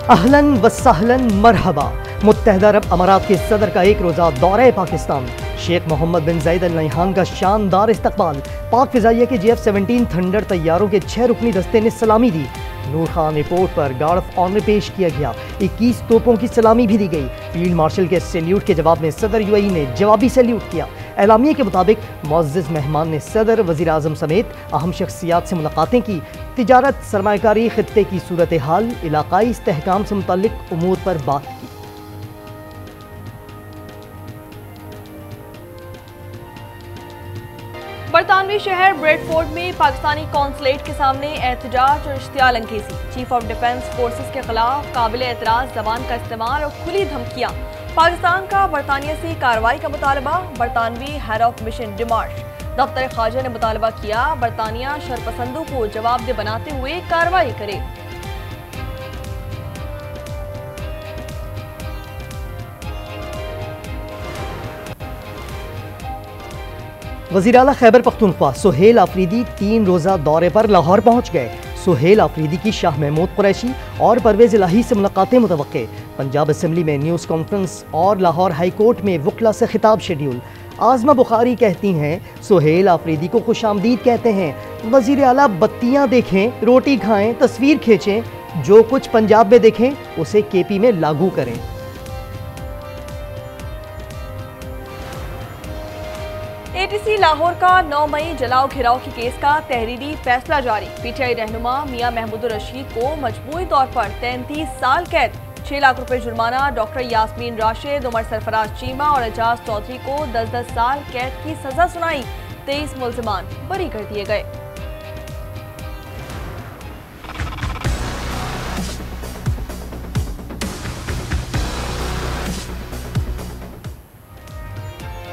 अहलन व सहलन मरहबा। मुत्तहदा अरब अमारात के सदर का एक रोज़ा दौरे पाकिस्तान। शेख मोहम्मद बिन जायद अल नहयान का शानदार इस्तकबाल। पाक फिजाइया के JF-17 थंडर तैयारों के 6 रुकनी दस्ते ने सलामी दी। नूर खान एयरपोर्ट पर गार्ड ऑफ ऑनर पेश किया गया। 21 तोपों की सलामी भी दी गई। फील्ड मार्शल के सैल्यूट के जवाब में सदर UAE ने जवाबी सैल्यूट किया। एलामिया के मुताबिक मुअज़्ज़िज़ मेहमान ने सदर, वज़ीर आज़म समेत अहम शख्सियात से मुलाकातें की। तिजारत, सरमायाकारी, खित्ते की सूरत हाल, इलाकाई इस्तेहकाम से मुतल्लिक उमूर पर बात की। बरतानवी शहर ब्रेडफोर्ड में पाकिस्तानी कौंसलेट के सामने एहतजाज और इश्तियाल अंगेज़ी। चीफ ऑफ डिफेंस फोर्सेस के खिलाफ काबिल एतराज़ ज़बान का इस्तेमाल और खुली धमकियाँ। पाकिस्तान का बरतानिया से कार्रवाई का मुतालबा। बरतानवी हेड ऑफ मिशन डिमार्श। दफ्तर खारजा ने मुतालबा किया बरतानिया शरपसंदों को जवाबदेह बनाते हुए कार्रवाई करे। वज़ीर आला खैबर पख्तूनख्वा सुहेल आफरीदी 3 रोज़ा दौरे पर लाहौर पहुँच गए। सुहेल आफरीदी की शाह महमूद कुरैशी और परवेज़ इलाही से मुलाकातें मुतवक्के। पंजाब असम्बली में न्यूज़ कॉन्फ्रेंस और लाहौर हाई कोर्ट में वकला से खिताब शेड्यूल। आज़मा बुखारी कहती हैं सुहेल आफरीदी को खुशामदीद कहते हैं। वज़ीर आला बत्तियाँ देखें, रोटी खाएँ, तस्वीर खींचें, जो कुछ पंजाब में देखें उसे KP में लागू करें। ATC लाहौर का 9 मई जलाओ घिराव के केस का तहरीरी फैसला जारी। PTI रहनुमा मियां महमूद रशीद को मजबूरी तौर पर 33 साल कैद, 6 लाख रुपए जुर्माना। डॉक्टर यास्मीन राशिद, उमर सरफराज चीमा और एजाज चौधरी को 10-10 साल कैद की सजा सुनाई। 23 मुल्जिमान बरी कर दिए गए।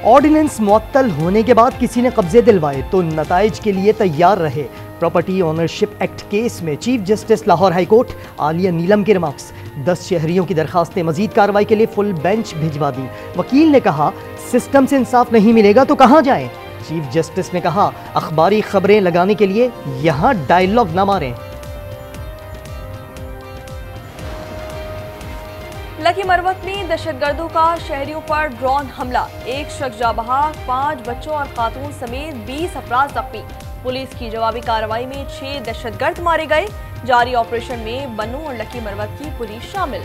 ऑर्डिनेंस मुअत्तल होने के बाद किसी ने कब्जे दिलवाए तो नताइज के लिए तैयार रहे। प्रॉपर्टी ओनरशिप एक्ट केस में chief justice Lahore high court Aalia Neelam के रिमार्क्स। 10 शहरियों की दरखास्तें मजीद कार्रवाई के लिए फुल बेंच भिजवा दी। वकील ने कहा सिस्टम से इंसाफ नहीं मिलेगा तो कहाँ जाएं। चीफ जस्टिस ने कहा अखबारी खबरें लगाने के लिए यहाँ डायलॉग न मारें। लकी मरवत में दहशतगर्दों का शहरियों पर ड्रोन हमला। 1 शख्स जाँ बहक, 5 बच्चों और खातून समेत 20 अफराद जख्मी। पुलिस की जवाबी कार्रवाई में 6 दहशतगर्द मारे गए। जारी ऑपरेशन में बन्नू और लकी मरवत की पुलिस शामिल।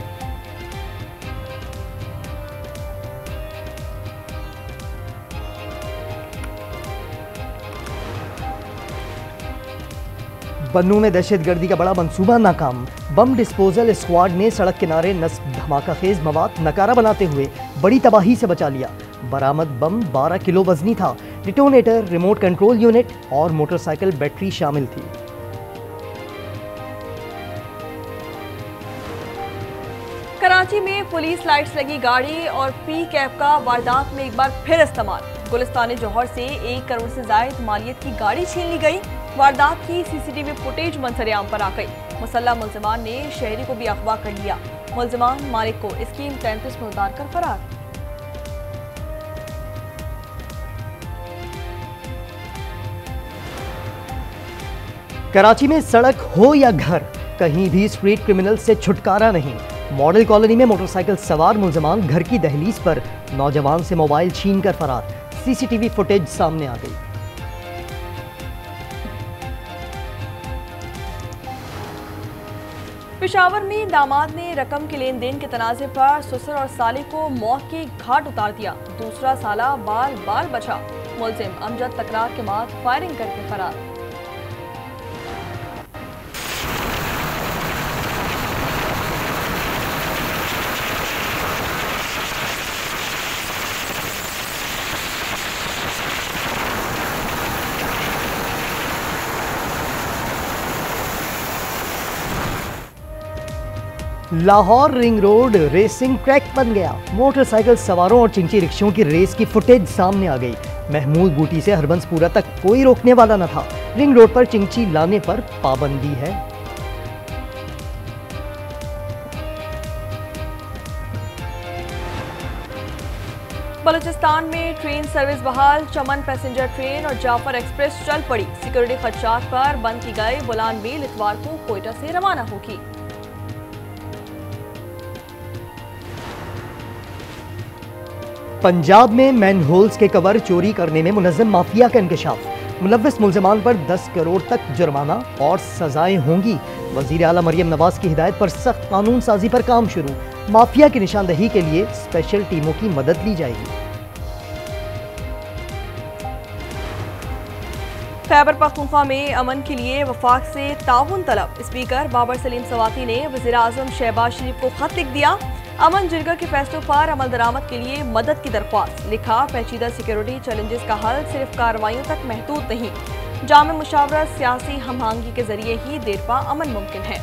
बन्नू में दहशतगर्दी का बड़ा मंसूबा नाकाम। बम डिस्पोजल स्क्वाड ने सड़क किनारे नस्ब धमाका खेज मवाद नकारा बनाते हुए बड़ी तबाही से बचा लिया। बरामद बम 12 किलो वजनी था। डिटोनेटर, रिमोट कंट्रोल यूनिट और मोटरसाइकिल बैटरी शामिल थी। कराची में पुलिस लाइट्स लगी गाड़ी और पी कैब का वारदात में एक बार फिर इस्तेमाल। गुलिस्तान जौहर से 1 करोड़ से जायद मालियत की गाड़ी छीन ली गई। वारदात की CCTV फुटेज मंजर-ए-आम पर आ गई। मुसल्लह मुल्जिमान ने शहरी को भी अगवा कर लिया। मुल्जिमान मालिक को स्कीम 33 में उतार कर फरार। कराची में सड़क हो या घर, कहीं भी स्ट्रीट क्रिमिनल से छुटकारा नहीं। मॉडल कॉलोनी में मोटरसाइकिल सवार मुल्जिमान घर की दहलीज पर नौजवान से मोबाइल छीन कर फरार। CCTV फुटेज सामने आ गई। पेशावर में दामाद ने रकम के लेन देन के तनाज़े पर ससुर और साले को मौत के घाट उतार दिया। दूसरा साला बाल बाल बचा। मुल्जिम अमजद तकरार के बाद फायरिंग करके फरार। Lahore ring road racing track बन गया। मोटरसाइकिल सवारों और चिंची रिक्शों की रेस की फुटेज सामने आ गई। महमूद बूटी से हरबंसपुरा तक कोई रोकने वाला न था। रिंग रोड पर चिंची लाने पर पाबंदी है। बलूचिस्तान में ट्रेन सर्विस बहाल। चमन पैसेंजर ट्रेन और जाफर एक्सप्रेस चल पड़ी। सिक्योरिटी खदशात पर बंद की गई बुलान मेल इतवार को कोयटा से रवाना होगी। पंजाब में मैनहोल्स के कवर चोरी करने में मुनज़्ज़म माफिया का इंकशाफ। मुलव्वस मुल्ज़िमान पर 10 करोड़ तक जुर्माना और सजाएं होंगी। वज़ीर आला मरियम नवाज की हिदायत पर सख्त कानून साजी पर काम शुरू। माफिया की निशानदही के लिए स्पेशल टीमों की मदद ली जाएगी। खैबर पख्तूनख्वा में अमन के लिए वफाक से ताउन तलब। स्पीकर बाबर सलीम सवाती ने वज़ीर आज़म शहबाज शरीफ को खत लिख दिया। अमन जिरगा के फैसलों पर अमल दरामद के लिए मदद की दरख्वास्त। लिखा, पेचीदा सिक्योरिटी चैलेंजेस का हल सिर्फ कार्रवाइयों तक महदूद नहीं, जामे मुशावरत सियासी हमआहंगी के जरिए ही देरपा अमन मुमकिन है।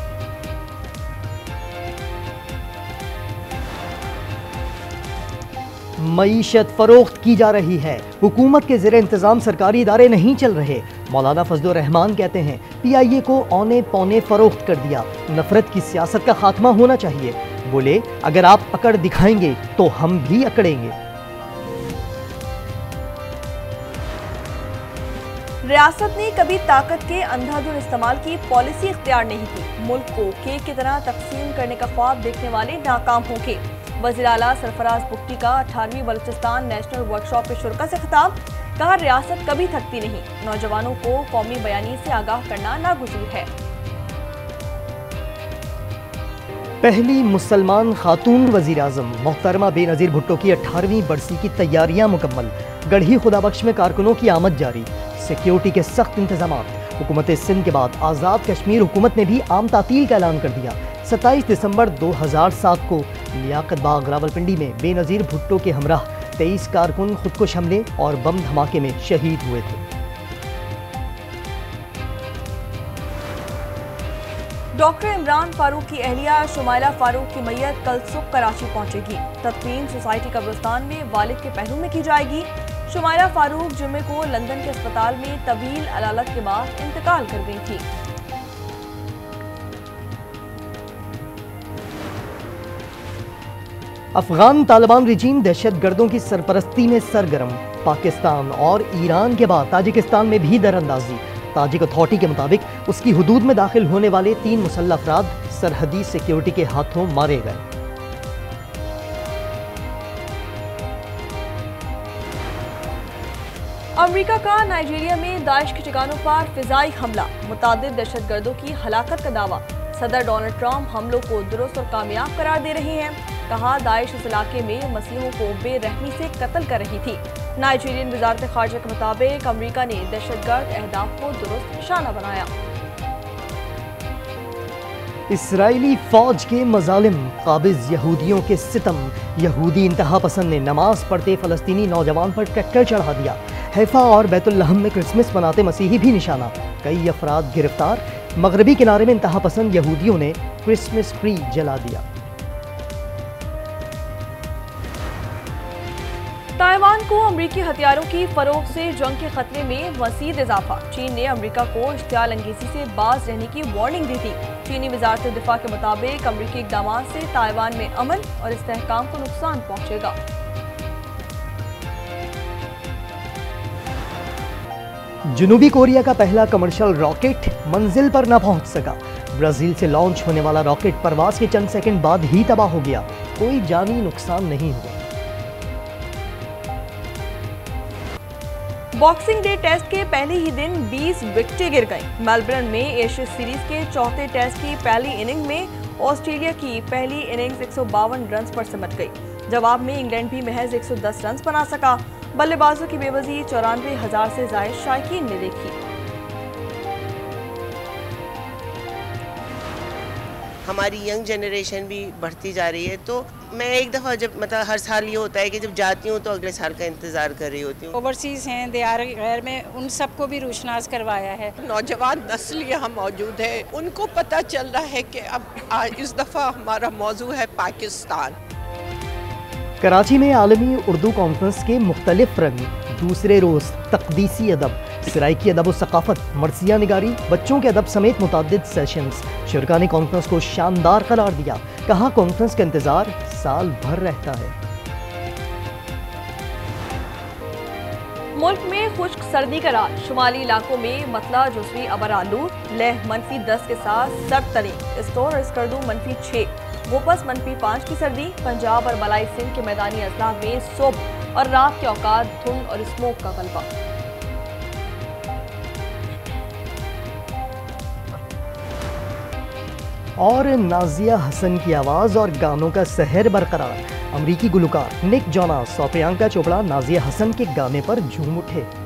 मईशत फरोख्त की जा रही है, हुकूमत के ज़ेर इंतज़ाम सरकारी इदारे नहीं चल रहे। मौलाना फजलुर रहमान कहते हैं PIA को औने पौने फरोख्त कर दिया। नफरत की सियासत का खात्मा होना चाहिए। बोले, अगर आप अकड़ दिखाएंगे तो हम भी अकड़ेंगे। रियासत ने कभी ताकत के अंधाधुंध इस्तेमाल की पॉलिसी इख्तियार नहीं की। मुल्क को केक की तरह तकसीम करने का ख्वाब देखने वाले नाकाम होंगे। वज़ीर आला सरफराज बुख्ती का 18वीं बलूचिस्तान नेशनल वर्कशॉप के शुरा से खिताब। कहा, रियासत कभी थकती नहीं, नौजवानों को कौमी बयानी से आगाह करना नागुज़ीर है। पहली मुसलमान खातून वज़ीर आज़म मोहतरमा बेनज़ीर भुट्टो की 18वीं बरसी की तैयारियां मुकम्मल। गढ़ी खुदाबख्श में कारकुनों की आमद जारी। सिक्योरिटी के सख्त इंतजाम। हुकूमत सिंध के बाद आज़ाद कश्मीर हुकूमत ने भी आम तातील का ऐलान कर दिया। 27 दिसंबर 2007 को लियाकत बाग रावलपिंडी में बेनज़ीर भुट्टो के हमराह 23 कारकुन खुदकुश हमले और बम धमाके में शहीद हुए थे। डॉक्टर इमरान फारूक की अहलिया शुमाइला फारूक की मैयत कल सुबह कराची पहुंचेगी। तदफीन सोसाइटी कब्रिस्तान में वालिद के पहलू में की जाएगी। शुमाइला फारूक जुम्मे को लंदन के अस्पताल में तवील अलालत के बाद इंतकाल कर गई थी। अफगान तालिबान रिजीम दहशत गर्दों की सरपरस्ती में सरगर्म। पाकिस्तान और ईरान के बाद ताजिकिस्तान में भी दरअंदाजी। ताजिक अथॉरिटी के मुताबिक उसकी हुदूद में दाखिल होने वाले 3 मुसल्लह अफराद सरहदी सिक्योरिटी के हाथों मारे गए। अमेरिका का नाइजीरिया में दाइश के ठिकानों पर फिजाई हमला। मुतादिद दहशत गर्दों की हलाकत का दावा। सदर डोनाल्ड ट्रंप हमलों को दुरुस्त और कामयाब करार दे रहे हैं। कहा, दाइश इस इलाके में मसीहों को बेरहमी से कत्ल कर रही थी। नाइजीरियन वजारत खारजा के मुताबिक अमेरिका ने दहशतगर्द अहदाफ को दुरुस्त निशाना बनाया। इसराइली फौज के मजालिम, काबिज यहूदियों के सितम। यहूदी इंतहा पसंद ने नमाज पढ़ते फलस्तीनी नौजवान पर ट्रैक्टर चढ़ा दिया। हैफा और बैतुल्लहम में क्रिसमस मनाते मसीही भी निशाना। कई अफराद गिरफ्तार। मगरबी किनारे में इंतहा पसंद यहूदियों ने क्रिसमस ट्री जला दिया। ताइवान को अमरीकी हथियारों की फरोख्त से जंग के खतरे में मज़ीद इजाफा। चीन ने अमरीका को इश्तियाल अंगेजी से बाज रहने की वार्निंग दी थी। चीनी वजारत दिफा के मुताबिक अमरीकी इक़दाम से ताइवान में अमन और इस्तेहकाम को नुकसान पहुंचेगा। जनूबी कोरिया का पहला कमर्शियल रॉकेट मंजिल पर न पहुंच सका। ब्राजील से लॉन्च होने वाला रॉकेट परवाज के चंद सेकंड बाद ही तबाह हो गया। कोई जानी नुकसान नहीं हुआ। बॉक्सिंग डे टेस्ट के पहले ही दिन 20 विकेटें गिर गईं। मेलबर्न में एशिया सीरीज के चौथे टेस्ट की पहली इनिंग में ऑस्ट्रेलिया की पहली इनिंग्स 152 रन पर सिमट गई। जवाब में इंग्लैंड भी महज 110 रन बना सका। बल्लेबाजों की बेवजही 94,000 से ज्यादा शायकीन ने देखी। हमारी यंग जनरेशन भी बढ़ती जा रही है, तो मैं एक दफ़ा जब मतलब हर साल ये होता है कि जब जाती हूँ तो अगले साल का इंतज़ार कर रही होती हूँ। ओवरसीज़ हैं, दियार गैर में, उन सबको भी रोशनास करवाया है। नौजवान नस्ल यहाँ मौजूद है, उनको पता चल रहा है कि अब इस दफ़ा हमारा मौजू है पाकिस्तान। कराची में आलमी उर्दू कॉन्फ्रेंस के मुख्तलिफ रंग। दूसरे रोज़ तकदीसी अदब, सराइकी अदब और सकाफत, मरसिया निगारी, बच्चों के अदब समेत मुतादिद सेशंस। शुरका ने कॉन्फ्रेंस को शानदार करार दिया। कहा, कॉन्फ्रेंस का इंतज़ार साल भर रहता है। मुल्क में खुश्क सर्दी का राज। शुमाली इलाकों में मतला जुज़वी अबर आलू, लह -10 के साथ सर्द तरीन। स्टोर और स्कर्दू -6। वापस -5 की सर्दी। पंजाब और मलाई सिंध के मैदानी अजला में सुबह और रात के औकात धुंध और स्मोक का गलबा। और नाजिया हसन की आवाज़ और गानों का सहर बरकरार। अमरीकी गुलकार निक जोनास और प्रियंका चोपड़ा नाजिया हसन के गाने पर झूम उठे।